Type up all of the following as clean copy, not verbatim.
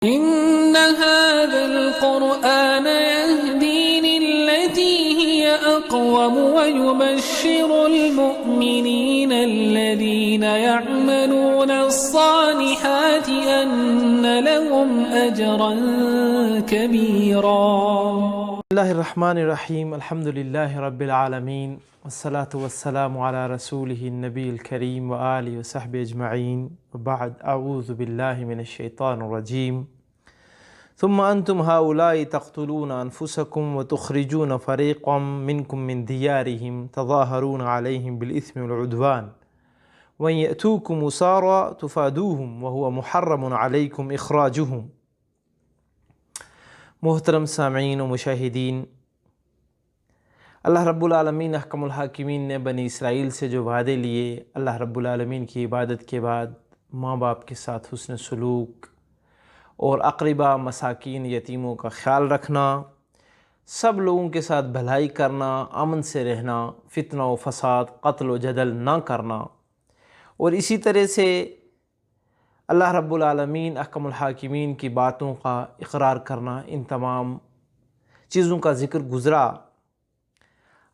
إن هذا القرآن يهدي للتي هي أقوم ويبشر المؤمنين الذين يعملون الصالحات أن لهم أجرا كبيرا. بسم اللہ الرحمن الرحیم، الحمد للہ رب العالمین، والصلاة والسلام علی رسولہ النبی الکریم وآلہ وصحبہ اجمعین، وبعد، اعوذ باللہ من الشیطان الرجیم. ثم انتم هؤلاء تقتلون انفسکم وتخرجون فریقا منکم من دیارہم تظاہرون علیہم بالإثم والعدوان وإن یأتوکم اسارا تفادوہم وهو محرم علیکم اخراجہم. محترم سامعین و مشاہدین، اللہ رب العالمین احکم الحاکمین نے بنی اسرائیل سے جو وعدے لیے، اللہ رب العالمین کی عبادت کے بعد ماں باپ کے ساتھ حسن سلوک اور اقربا، مساکین، یتیموں کا خیال رکھنا، سب لوگوں کے ساتھ بھلائی کرنا، امن سے رہنا، فتنہ و فساد، قتل و جدل نہ کرنا، اور اسی طرح سے اللہ رب العالمین احکم الحاکمین کی باتوں کا اقرار کرنا، ان تمام چیزوں کا ذکر گزرا.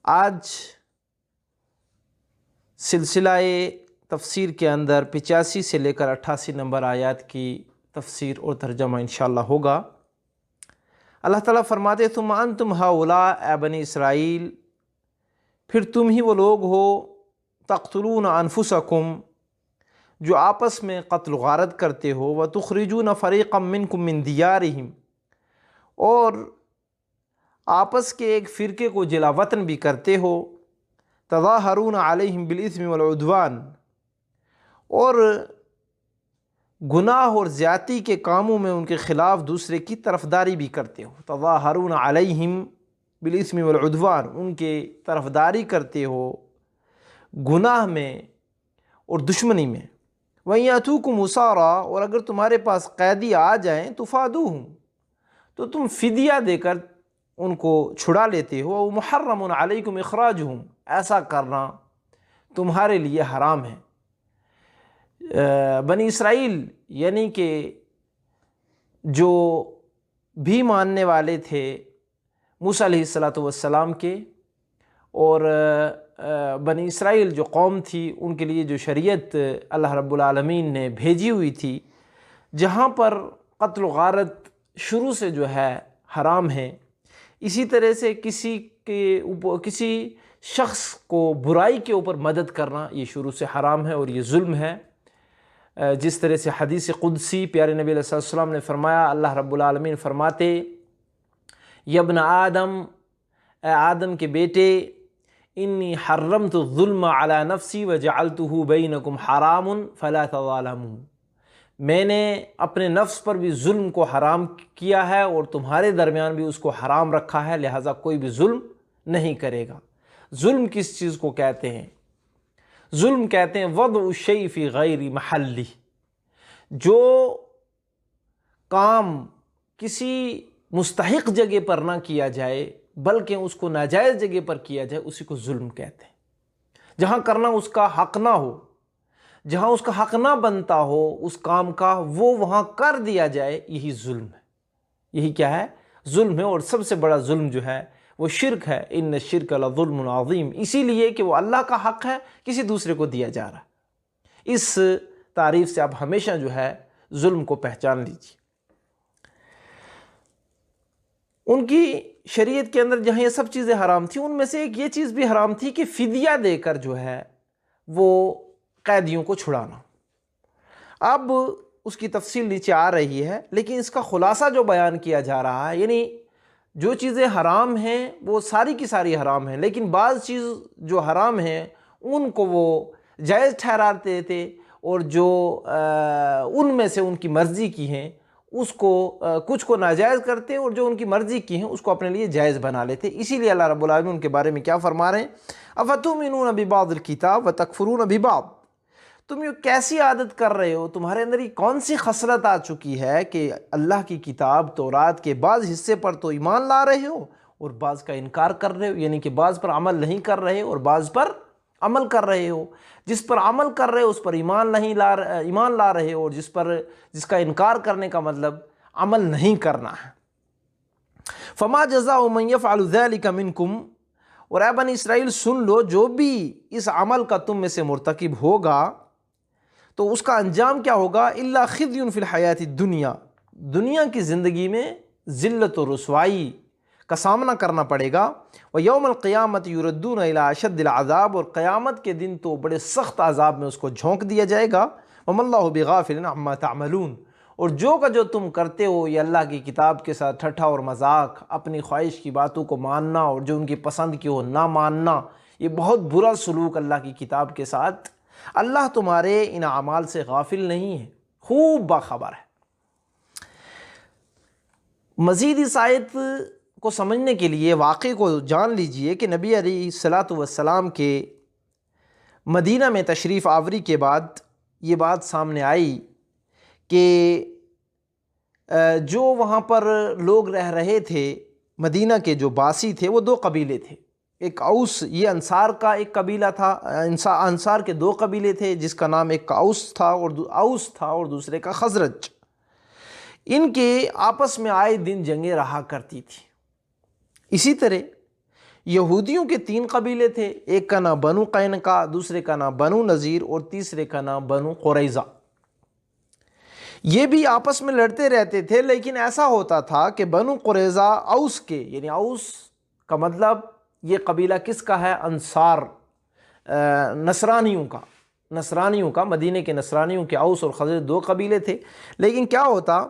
آج سلسلہ تفسیر کے اندر 85 سے لے کر 88 نمبر آیات کی تفسیر اور ترجمہ انشاءاللہ ہوگا. اللہ تعالیٰ فرماتے ثم انتم ہؤلاء، اے بنی اسرائیل، پھر تم ہی وہ لوگ ہو، تقتلون انفسکم، جو آپس میں قتل و غارت کرتے ہو، وتخرجون فریقا منکم من دیارہم، اور آپس کے ایک فرقے کو جلا وطن بھی کرتے ہو، تظاہرون علیہم بالإثم والعدوان، اور گناہ اور زیادتی کے کاموں میں ان کے خلاف دوسرے کی طرفداری بھی کرتے ہو. تظاہرون علیہم بالإثم والعدوان، ان کے طرفداری کرتے ہو گناہ میں اور دشمنی میں. وَإِن يَأْتُوكُمْ أُسَارَىٰ، اور اگر تمہارے پاس قیدی آ جائیں تُفَادُوهُمْ، تو تم فدیہ دے کر ان کو چھڑا لیتے ہو. وَمُحَرَّمٌ عَلَيْكُمْ إِخْرَاجُهُمْ، ایسا کرنا تمہارے لیے حرام ہے. بنی اسرائیل یعنی کہ جو بھی ماننے والے تھے موسیٰ علیہ السلام کے، اور بنی اسرائیل جو قوم تھی، ان کے لیے جو شریعت اللہ رب العالمین نے بھیجی ہوئی تھی، جہاں پر قتل و غارت شروع سے جو ہے حرام ہے، اسی طرح سے کسی شخص کو برائی کے اوپر مدد کرنا یہ شروع سے حرام ہے اور یہ ظلم ہے. جس طرح سے حدیث قدسی پیارے نبی علیہ السلام نے فرمایا، اللہ رب العالمین فرماتے، یا ابن آدم، اے آدم کے بیٹے، انی حرمت الظلم علی نفسی وجعلتہ بینکم حرام فلا تظالموا، میں نے اپنے نفس پر بھی ظلم کو حرام کیا ہے اور تمہارے درمیان بھی اس کو حرام رکھا ہے، لہٰذا کوئی بھی ظلم نہیں کرے گا. ظلم کس چیز کو کہتے ہیں؟ ظلم کہتے ہیں وضع الشیء فی غیر محلہ، جو کام کسی مستحق جگہ پر نہ کیا جائے بلکہ اس کو ناجائز جگہ پر کیا جائے، اسی کو ظلم کہتے ہیں. جہاں کرنا اس کا حق نہ ہو، جہاں اس کا حق نہ بنتا ہو اس کام کا، وہ وہاں کر دیا جائے، یہی ظلم ہے. یہی کیا ہے؟ ظلم ہے. اور سب سے بڑا ظلم جو ہے وہ شرک ہے. ان الشرک لظلم عظیم، اسی لیے کہ وہ اللہ کا حق ہے کسی دوسرے کو دیا جا رہا ہے. اس تعریف سے آپ ہمیشہ جو ہے ظلم کو پہچان لیجیے. ان کی شریعت کے اندر جہاں یہ سب چیزیں حرام تھیں، ان میں سے ایک یہ چیز بھی حرام تھی کہ فدیہ دے کر جو ہے وہ قیدیوں کو چھڑانا. اب اس کی تفصیل نیچے آ رہی ہے، لیکن اس کا خلاصہ جو بیان کیا جا رہا ہے، یعنی جو چیزیں حرام ہیں وہ ساری کی ساری حرام ہیں، لیکن بعض چیز جو حرام ہیں ان کو وہ جائز ٹھہراتے تھے، اور جو ان میں سے ان کی مرضی کی ہیں اس کو کچھ کو ناجائز کرتے، اور جو ان کی مرضی کی ہیں اس کو اپنے لیے جائز بنا لیتے. اسی لیے اللہ رب العالمین ان کے بارے میں کیا فرما رہے ہیں؟ افتؤمنون ببعض الکتاب وتکفرون ببعض، تم یہ کیسی عادت کر رہے ہو، تمہارے اندر یہ کون سی خصلت آ چکی ہے کہ اللہ کی کتاب تورات کے بعض حصے پر تو ایمان لا رہے ہو اور بعض کا انکار کر رہے ہو، یعنی کہ بعض پر عمل نہیں کر رہے اور بعض پر عمل کر رہے ہو. جس پر عمل کر رہے ہو اس پر ایمان لا رہے ہو، اور جس کا انکار کرنے کا مطلب عمل نہیں کرنا ہے۔ فما جزاء من یفعل ذلک منکم، اور اے بنی اسرائیل سن لو، جو بھی اس عمل کا تم میں سے مرتکب ہوگا تو اس کا انجام کیا ہوگا؟ الا خزی فی الحیات الدنیا، دنیا کی زندگی میں ذلت و رسوائی کا سامنا کرنا پڑے گا۔ ویوم القیامت یردون الی اشد العذاب، اور قیامت کے دن تو بڑے سخت عذاب میں اس کو جھونک دیا جائے گا۔ وما اللہ بغافل عما تعملون، اور جو کا جو تم کرتے ہو یہ اللہ کی کتاب کے ساتھ ٹھٹھا اور مذاق، اپنی خواہش کی باتوں کو ماننا اور جو ان کی پسند کی ہو نہ ماننا، یہ بہت برا سلوک اللہ کی کتاب کے ساتھ، اللہ تمہارے ان اعمال سے غافل نہیں ہے، خوب باخبر ہے۔ مزید اس آیت کو سمجھنے کے لیے واقعے کو جان لیجئے کہ نبی علیہ الصلاۃ والسلام کے مدینہ میں تشریف آوری کے بعد یہ بات سامنے آئی کہ جو وہاں پر لوگ رہ رہے تھے مدینہ کے جو باسی تھے وہ دو قبیلے تھے، ایک اوس، یہ انصار کا ایک قبیلہ تھا، انصار کے دو قبیلے تھے جس کا نام ایک کا اوس تھا اور دوسرے کا خزرج۔ ان کے آپس میں آئے دن جنگیں رہا کرتی تھی۔ اسی طرح یہودیوں کے تین قبیلے تھے، ایک کا نام بنو قینقاع، دوسرے کا نام بنو نذیر اور تیسرے کا نام بنو قریظہ۔ یہ بھی آپس میں لڑتے رہتے تھے، لیکن ایسا ہوتا تھا کہ بنو قریظہ اوس کے، یعنی اوس کا مطلب یہ قبیلہ کس کا ہے؟ انصار، نصرانیوں کا، مدینے کے نصرانیوں کے اوس اور خزرج دو قبیلے تھے۔ لیکن کیا ہوتا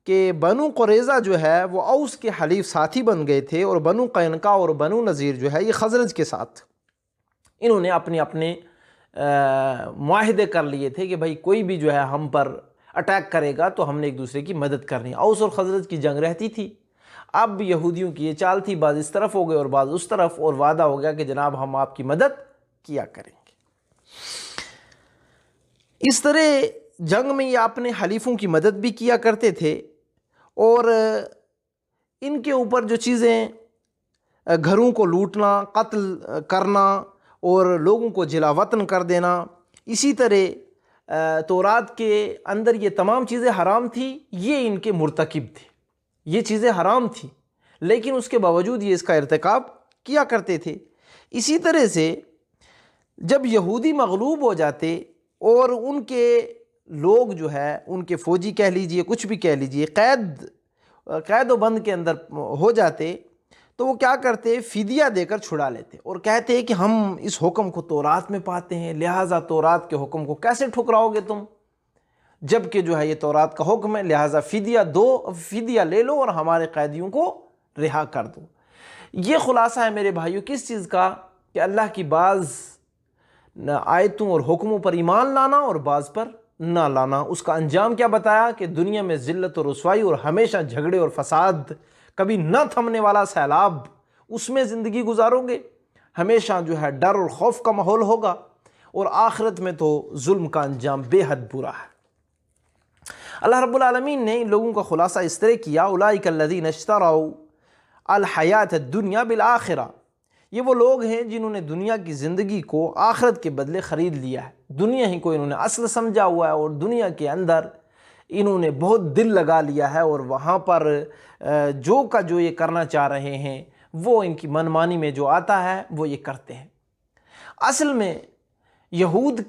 کہ بنو قریظہ جو ہے وہ اوس کے حلیف ساتھی بن گئے تھے، اور بنو قینقاع اور بنو نذیر جو ہے یہ خزرج کے ساتھ، انہوں نے اپنے معاہدے کر لیے تھے کہ بھائی کوئی بھی جو ہے ہم پر اٹیک کرے گا تو ہم نے ایک دوسرے کی مدد کرنی۔ اوس اور خزرج کی جنگ رہتی تھی۔ اب یہودیوں کی یہ چال تھی، بعض اس طرف ہو گئے اور بعض اس طرف، اور وعدہ ہو گیا کہ جناب ہم آپ کی مدد کیا کریں گے۔ اس طرح جنگ میں یہ اپنے حلیفوں کی مدد بھی کیا کرتے تھے، اور ان کے اوپر جو چیزیں گھروں کو لوٹنا، قتل کرنا اور لوگوں کو جلا وطن کر دینا، اسی طرح تورات کے اندر یہ تمام چیزیں حرام تھی، یہ ان کے مرتکب تھے، یہ چیزیں حرام تھیں، لیکن اس کے باوجود یہ اس کا ارتکاب کیا کرتے تھے۔ اسی طرح سے جب یہودی مغلوب ہو جاتے اور ان کے لوگ جو ہے ان کے فوجی کہہ لیجئے، کچھ بھی کہہ لیجئے، قید و بند کے اندر ہو جاتے، تو وہ کیا کرتے؟ فدیہ دے کر چھڑا لیتے اور کہتے کہ ہم اس حکم کو تورات میں پاتے ہیں، لہٰذا تورات کے حکم کو کیسے ٹھکراؤ گے تم، جبکہ جو ہے یہ تورات کا حکم ہے، لہٰذا فدیہ لے لو اور ہمارے قیدیوں کو رہا کر دو۔ یہ خلاصہ ہے میرے بھائیوں کس چیز کا؟ کہ اللہ کی بعض آیتوں اور حکموں پر ایمان لانا اور بعض پر نہ لانا۔ اس کا انجام کیا بتایا؟ کہ دنیا میں ذلت و رسوائی اور ہمیشہ جھگڑے اور فساد، کبھی نہ تھمنے والا سیلاب، اس میں زندگی گزارو گے، ہمیشہ جو ہے ڈر اور خوف کا ماحول ہوگا، اور آخرت میں تو ظلم کا انجام بے حد برا ہے۔ اللہ رب العالمین نے ان لوگوں کا خلاصہ اس طرح کیا، اولئک الذین اشتروا الحیات الدنیا بالآخرہ، یہ وہ لوگ ہیں جنہوں نے دنیا کی زندگی کو آخرت کے بدلے خرید لیا ہے، دنیا ہی کو انہوں نے اصل سمجھا ہوا ہے، اور دنیا کے اندر انہوں نے بہت دل لگا لیا ہے، اور وہاں پر جو کا جو یہ کرنا چاہ رہے ہیں وہ ان کی منمانی میں جو آتا ہے وہ یہ کرتے ہیں۔ اصل میں یہود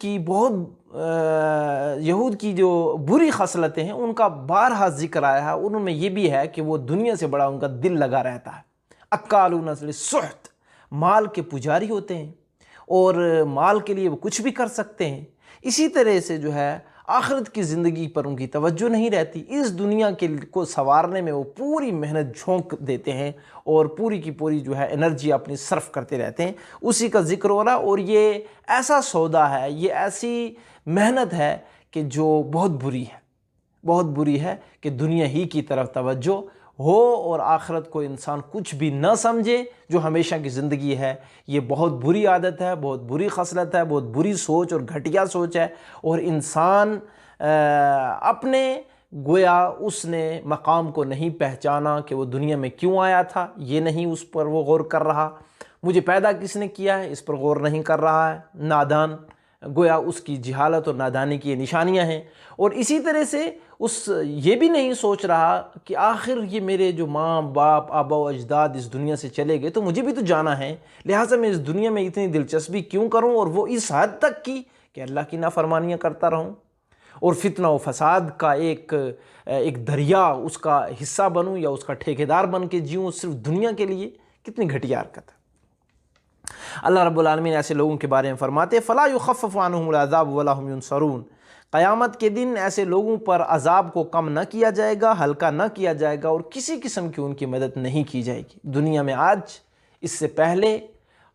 کی جو بری خصلتیں ہیں ان کا بارہا ذکر آیا ہے، ان میں یہ بھی ہے کہ وہ دنیا سے بڑا ان کا دل لگا رہتا ہے، اکالون للسحت، مال کے پجاری ہوتے ہیں اور مال کے لیے وہ کچھ بھی کر سکتے ہیں۔ اسی طرح سے جو ہے آخرت کی زندگی پر ان کی توجہ نہیں رہتی، اس دنیا کو سنوارنے میں وہ پوری محنت جھونک دیتے ہیں اور پوری کی پوری جو ہے انرجی اپنی صرف کرتے رہتے ہیں، اسی کا ذکر ہو رہا۔ اور یہ ایسا سودا ہے، یہ ایسی محنت ہے کہ جو بہت بری ہے کہ دنیا ہی کی طرف توجہ ہو اور آخرت کو انسان کچھ بھی نہ سمجھے، جو ہمیشہ کی زندگی ہے۔ یہ بہت بری عادت ہے، بہت بری خصلت ہے، بہت بری سوچ اور گھٹیا سوچ ہے، اور انسان اپنے گویا اس نے مقام کو نہیں پہچانا کہ وہ دنیا میں کیوں آیا تھا، یہ نہیں اس پر وہ غور کر رہا، مجھے پیدا کس نے کیا ہے اس پر غور نہیں کر رہا ہے، نادان گویا اس کی جہالت اور نادانی کی یہ نشانیاں ہیں۔ اور اسی طرح سے یہ بھی نہیں سوچ رہا کہ آخر یہ میرے جو ماں باپ آبا و اجداد اس دنیا سے چلے گئے تو مجھے بھی تو جانا ہے، لہٰذا میں اس دنیا میں اتنی دلچسپی کیوں کروں، اور وہ اس حد تک کی کہ اللہ کی نافرمانیاں کرتا رہوں اور فتنہ و فساد کا ایک دریا اس کا حصہ بنوں یا اس کا ٹھیکیدار بن کے جیوں صرف دنیا کے لیے۔ کتنی گھٹیا حرکت ہے۔ اللہ رب العالمین ایسے لوگوں کے بارے میں فرماتے فَلَا يُخَفَّفُ عَنْهُمُ الْعَذَابُ وَلَا هُمْ يُنصَرُونَ، قیامت کے دن ایسے لوگوں پر عذاب کو کم نہ کیا جائے گا، ہلکا نہ کیا جائے گا، اور کسی قسم کی ان کی مدد نہیں کی جائے گی۔ دنیا میں آج، اس سے پہلے،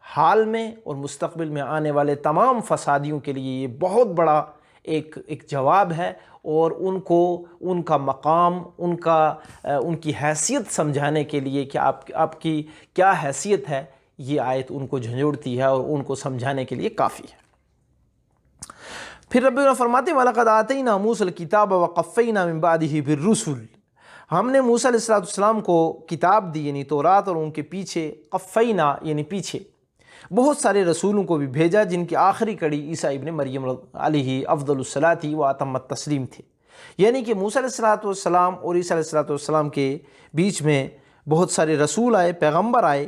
حال میں اور مستقبل میں آنے والے تمام فسادیوں کے لیے یہ بہت بڑا ایک جواب ہے، اور ان کو ان کا مقام، ان کی حیثیت سمجھانے کے لیے کہ آپ کی کیا حیثیت ہے، یہ آیت ان کو جھنجھوڑتی ہے اور ان کو سمجھانے کے لیے کافی ہے۔ پھر رب اللہ فرماتے ہیں وَلَقَدْ آتَيْنَا مُوسَى الْكِتَابَ وَقَفَّيْنَا مِن بَعْدِهِ بِالرُّسُلِ، ہم نے موسیٰ علیہ السلام کو کتاب دی یعنی تورات، اور ان کے پیچھے قفینا یعنی پیچھے بہت سارے رسولوں کو بھی بھیجا، جن کی آخری کڑی عیسیٰ ابن مریم علیہ افضل الصلاۃ و اتم التسلیم تھے۔ یعنی کہ موسیٰ علیہ السلام اور عیسیٰ علیہ السلام کے بیچ میں بہت سارے رسول آئے، پیغمبر آئے،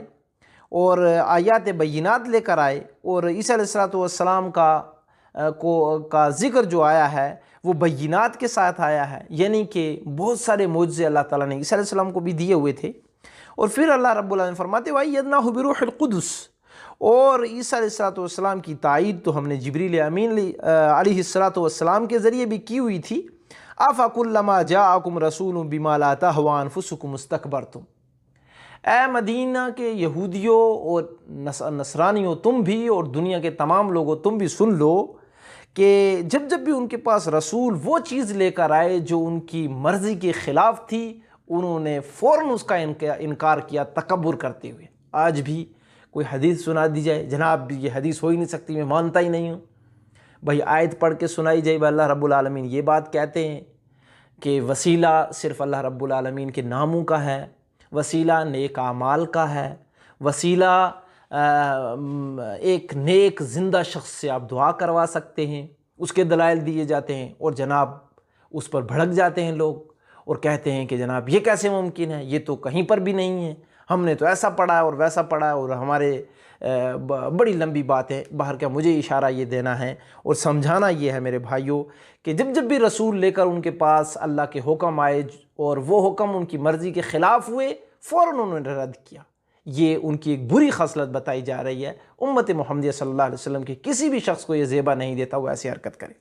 اور آیات بینات لے کر آئے، اور عیسیٰ علیہ السلام کا ذکر جو آیا ہے وہ بینات کے ساتھ آیا ہے، یعنی کہ بہت سارے معجزے اللہ تعالیٰ نے عیسیٰ علیہ السلام کو بھی دیے ہوئے تھے۔ اور پھر اللہ رب العالمین فرماتے وَأَيَّدْنَاهُ بِرُوحِ الْقُدُسِ، اور عیسیٰ علیہ السلام کی تائید تو ہم نے جبریل امین علیہ السلام کے ذریعے بھی کی ہوئی تھی۔ أَفَكُلَّمَا جَاءَكُمْ رَسُولٌ بِمَا لَا تَهْوَىٰ أَنفُسُكُمُ اسْتَكْبَرْتُمْ، اے مدینہ کے یہودیوں اور نصرانیوں تم بھی، اور دنیا کے تمام لوگوں تم بھی سن لو کہ جب بھی ان کے پاس رسول وہ چیز لے کر آئے جو ان کی مرضی کے خلاف تھی، انہوں نے فوراً اس کا انکار کیا تکبر کرتے ہوئے۔ آج بھی کوئی حدیث سنا دی جائے، جناب یہ حدیث ہو ہی نہیں سکتی، میں مانتا ہی نہیں ہوں، بھائی آیت پڑھ کے سنائی جائے، اللہ رب العالمین یہ بات کہتے ہیں کہ وسیلہ صرف اللہ رب العالمین کے ناموں کا ہے، وسیلہ نیک اعمال کا ہے، وسیلہ ایک نیک زندہ شخص سے آپ دعا کروا سکتے ہیں، اس کے دلائل دیے جاتے ہیں، اور جناب اس پر بھڑک جاتے ہیں لوگ اور کہتے ہیں کہ جناب یہ کیسے ممکن ہے، یہ تو کہیں پر بھی نہیں ہے، ہم نے تو ایسا پڑھا ہے اور ویسا پڑھا ہے، اور ہمارے بڑی لمبی بات ہے۔ باہر کیا مجھے اشارہ یہ دینا ہے اور سمجھانا یہ ہے میرے بھائیوں کہ جب بھی رسول لے کر ان کے پاس اللہ کے حکم آئے اور وہ حکم ان کی مرضی کے خلاف ہوئے، فوراً انہوں نے رد کیا۔ یہ ان کی ایک بری خصلت بتائی جا رہی ہے۔ امت محمدیہ صلی اللہ علیہ وسلم کے کسی بھی شخص کو یہ زیبا نہیں دیتا وہ ایسی حرکت کرے۔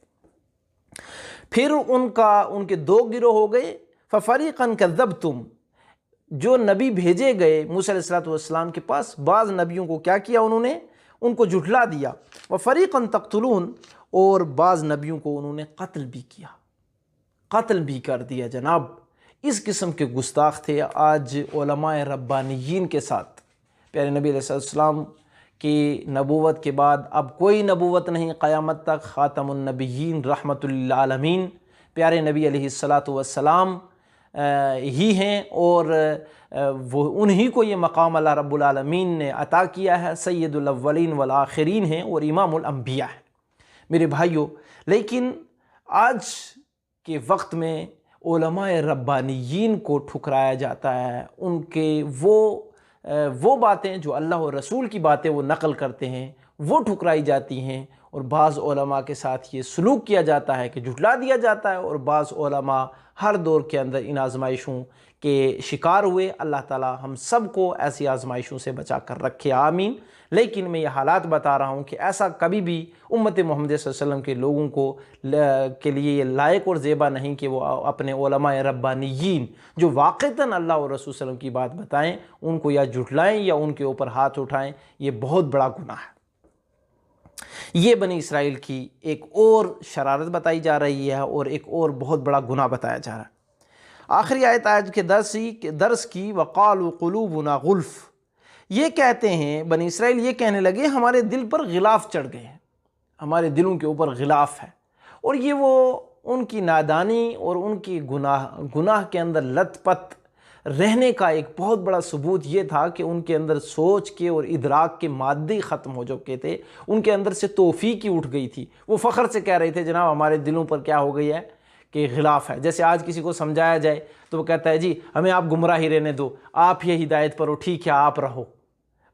پھر ان کے دو گروہ ہو گئے، فَفَرِيقًا كَذَّبْتُمْ، جو نبی بھیجے گئے موسیٰ علیہ السلام کے پاس، بعض نبیوں کو کیا کیا انہوں نے، ان کو جھٹلا دیا، وَفَرِيقًا تَقْتُلُونَ، اور بعض نبیوں کو انہوں نے قتل بھی کیا، قتل بھی کر دیا۔ جناب اس قسم کے گستاخ تھے آج علماء ربانیین کے ساتھ۔ پیارے نبی علیہ السلام کی نبوت کے بعد اب کوئی نبوت نہیں قیامت تک، خاتم النبیین رحمت للعالمین پیارے نبی علیہ السلام ہی ہیں، اور وہ انہی کو یہ مقام اللہ رب العالمین نے عطا کیا ہے، سید الاولین والآخرین ہیں اور امام الانبیاء ہیں میرے بھائیوں۔ لیکن آج کے وقت میں علماء ربانیین کو ٹھکرایا جاتا ہے، ان کے وہ باتیں جو اللہ اور رسول کی باتیں وہ نقل کرتے ہیں وہ ٹھکرائی جاتی ہیں، اور بعض علماء کے ساتھ یہ سلوک کیا جاتا ہے کہ جھٹلا دیا جاتا ہے، اور بعض علماء ہر دور کے اندر ان آزمائشوں کے شکار ہوئے۔ اللہ تعالی ہم سب کو ایسی آزمائشوں سے بچا کر رکھے، آمین۔ لیکن میں یہ حالات بتا رہا ہوں کہ ایسا کبھی بھی امت محمد صلی اللہ علیہ وسلم کے لوگوں کے لیے یہ لائق اور زیبا نہیں کہ وہ اپنے علماء ربانیین جو واقعتاً اللہ اور رسول صلی اللہ علیہ وسلم کی بات بتائیں ان کو یا جھٹلائیں یا ان کے اوپر ہاتھ اٹھائیں۔ یہ بہت بڑا گناہ ہے۔ یہ بنی اسرائیل کی ایک اور شرارت بتائی جا رہی ہے اور ایک اور بہت بڑا گناہ بتایا جا رہا ہے۔ آخری آیت کے درس کی وَقَالُوا قُلُوبُنَا غُلْفٌ، یہ کہتے ہیں بنی اسرائیل یہ کہنے لگے ہمارے دل پر غلاف چڑھ گئے ہیں، ہمارے دلوں کے اوپر غلاف ہے، اور یہ وہ ان کی نادانی اور ان کی گناہ کے اندر لت پت رہنے کا ایک بہت بڑا ثبوت یہ تھا کہ ان کے اندر سوچ کے اور ادراک کے مادے ختم ہو چکے تھے، ان کے اندر سے توفیق ہی اٹھ گئی تھی۔ وہ فخر سے کہہ رہے تھے جناب ہمارے دلوں پر کیا ہو گئی ہے کہ غلاف ہے۔ جیسے آج کسی کو سمجھایا جائے تو وہ کہتا ہے جی ہمیں آپ گمراہ ہی رہنے دو، آپ یہ ہدایت پر ہو، ٹھیک ہے آپ رہو۔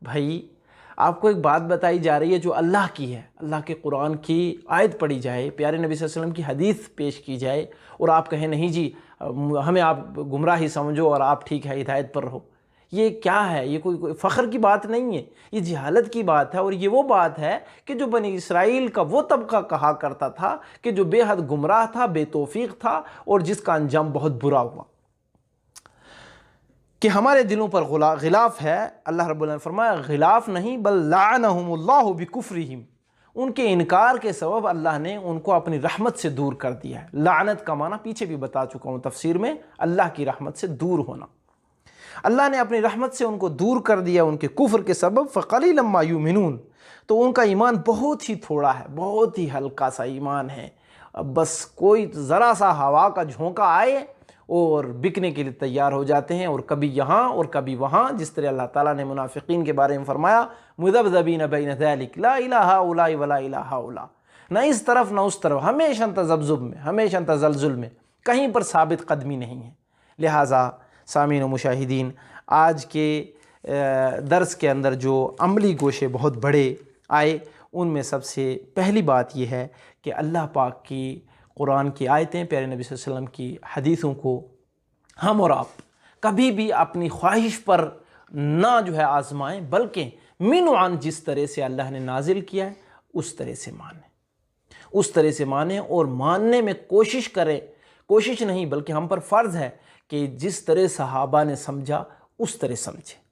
بھائی آپ کو ایک بات بتائی جا رہی ہے جو اللہ کی ہے، اللہ کے قرآن کی آیت پڑھی جائے، پیارے نبی صلی اللہ علیہ وسلم کی حدیث پیش کی جائے، اور آپ کہیں نہیں جی ہمیں آپ گمراہ ہی سمجھو اور آپ ٹھیک ہے ہدایت پر رہو۔ یہ کیا ہے؟ یہ کوئی فخر کی بات نہیں ہے، یہ جہالت کی بات ہے، اور یہ وہ بات ہے کہ جو بنی اسرائیل کا وہ طبقہ کہا کرتا تھا کہ جو بے حد گمراہ تھا، بے توفیق تھا، اور جس کا انجام بہت برا ہوا کہ ہمارے دلوں پر غلاف ہے۔ اللہ رب العالمین نے فرمایا غلاف نہیں بل لعنہم اللہ بکفرہم، ان کے انکار کے سبب اللہ نے ان کو اپنی رحمت سے دور کر دیا ہے۔ لعنت کا معنی پیچھے بھی بتا چکا ہوں تفسیر میں، اللہ کی رحمت سے دور ہونا۔ اللہ نے اپنی رحمت سے ان کو دور کر دیا ان کے کفر کے سبب، فقلیلا ما یؤمنون، تو ان کا ایمان بہت ہی تھوڑا ہے، بہت ہی ہلکا سا ایمان ہے۔ بس کوئی ذرا سا ہوا کا جھونکا آئے اور بکنے کے لیے تیار ہو جاتے ہیں، اور کبھی یہاں اور کبھی وہاں، جس طرح اللہ تعالیٰ نے منافقین کے بارے میں فرمایا مذبذبین بین ذلک لا الہ ہؤلاء ولا الہ ہؤلاء، نہ اس طرف نہ اس طرف، ہمیشہ تذبذب میں، ہمیشہ تزلزل میں، کہیں پر ثابت قدمی نہیں ہے۔ لہٰذا سامعین و مشاہدین، آج کے درس کے اندر جو عملی گوشے بہت بڑے آئے، ان میں سب سے پہلی بات یہ ہے کہ اللہ پاک کی قرآن کی آیتیں، پیارے نبی صلی اللہ علیہ وسلم کی حدیثوں کو ہم اور آپ کبھی بھی اپنی خواہش پر نہ آزمائیں، بلکہ من عن جس طرح سے اللہ نے نازل کیا ہے اس طرح سے مانیں، اس طرح سے مانیں، اور ماننے میں کوشش کریں، کوشش نہیں بلکہ ہم پر فرض ہے کہ جس طرح صحابہ نے سمجھا اس طرح سمجھیں۔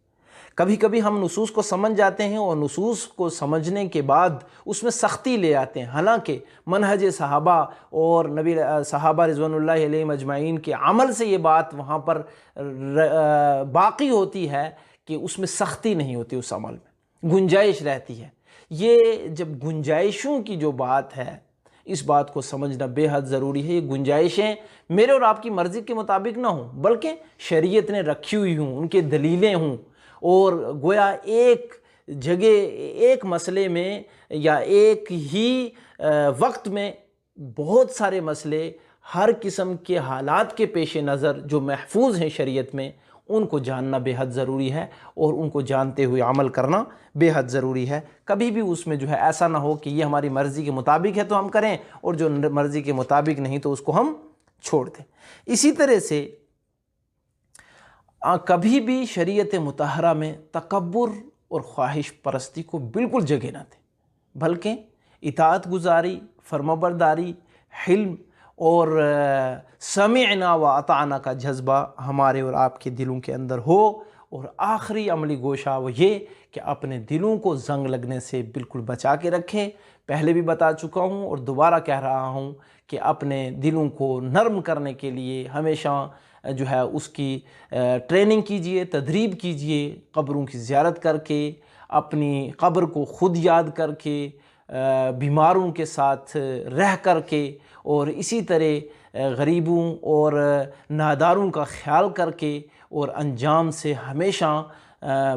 کبھی کبھی ہم نصوص کو سمجھ جاتے ہیں اور نصوص کو سمجھنے کے بعد اس میں سختی لے آتے ہیں، حالانکہ منہج صحابہ اور صحابہ رضوان اللہ علیہم اجمعین کے عمل سے یہ بات وہاں پر باقی ہوتی ہے کہ اس میں سختی نہیں ہوتی، اس عمل میں گنجائش رہتی ہے۔ یہ جب گنجائشوں کی جو بات ہے، اس بات کو سمجھنا بے حد ضروری ہے۔ یہ گنجائشیں میرے اور آپ کی مرضی کے مطابق نہ ہوں، بلکہ شریعت نے رکھی ہوئی ہوں، ان کے دلیلیں ہوں، اور گویا ایک جگہ ایک مسئلے میں یا ایک ہی وقت میں بہت سارے مسئلے ہر قسم کے حالات کے پیش نظر جو محفوظ ہیں شریعت میں، ان کو جاننا بے حد ضروری ہے، اور ان کو جانتے ہوئے عمل کرنا بے حد ضروری ہے۔ کبھی بھی اس میں ایسا نہ ہو کہ یہ ہماری مرضی کے مطابق ہے تو ہم کریں، اور جو مرضی کے مطابق نہیں تو اس کو ہم چھوڑ دیں۔ اسی طرح سے کبھی بھی شریعت مطہرہ میں تکبر اور خواہش پرستی کو بالکل جگہ نہ دیں، بلکہ اطاعت گزاری، فرمانبرداری، حلم اور سمعنا و اطعنا کا جذبہ ہمارے اور آپ کے دلوں کے اندر ہو۔ اور آخری عملی گوشہ وہ یہ کہ اپنے دلوں کو زنگ لگنے سے بالکل بچا کے رکھیں۔ پہلے بھی بتا چکا ہوں اور دوبارہ کہہ رہا ہوں کہ اپنے دلوں کو نرم کرنے کے لیے ہمیشہ اس کی ٹریننگ کیجئے، تدریب کیجئے، قبروں کی زیارت کر کے، اپنی قبر کو خود یاد کر کے، بیماروں کے ساتھ رہ کر کے، اور اسی طرح غریبوں اور ناداروں کا خیال کر کے، اور انجام سے ہمیشہ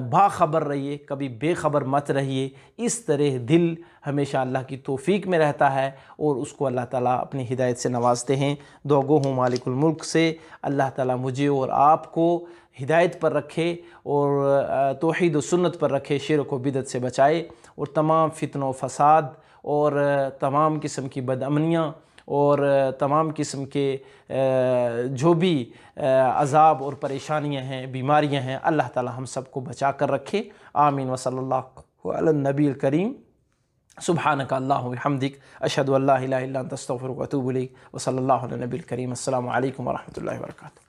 باخبر رہیے، کبھی بے خبر مت رہیے۔ اس طرح دل ہمیشہ اللہ کی توفیق میں رہتا ہے، اور اس کو اللہ تعالیٰ اپنی ہدایت سے نوازتے ہیں۔ دعا گو ہوں مالک الملک سے اللہ تعالیٰ مجھے اور آپ کو ہدایت پر رکھے، اور توحید و سنت پر رکھے، شرک و بدعت سے بچائے، اور تمام فتنہ و فساد اور تمام قسم کی بدامنیاں اور تمام قسم کے جو بھی عذاب اور پریشانیاں ہیں، بیماریاں ہیں، اللہ تعالی ہم سب کو بچا کر رکھے۔ آمین وصلی اللہ علی النبی الکریم۔ سبحانک اللہم وبحمدک، اشہد ان لا الہ الا انت استغفرک واتوب الیک، وصلی اللہ علی النبی الکریم۔ السلام علیکم ورحمۃ اللہ وبرکاتہ۔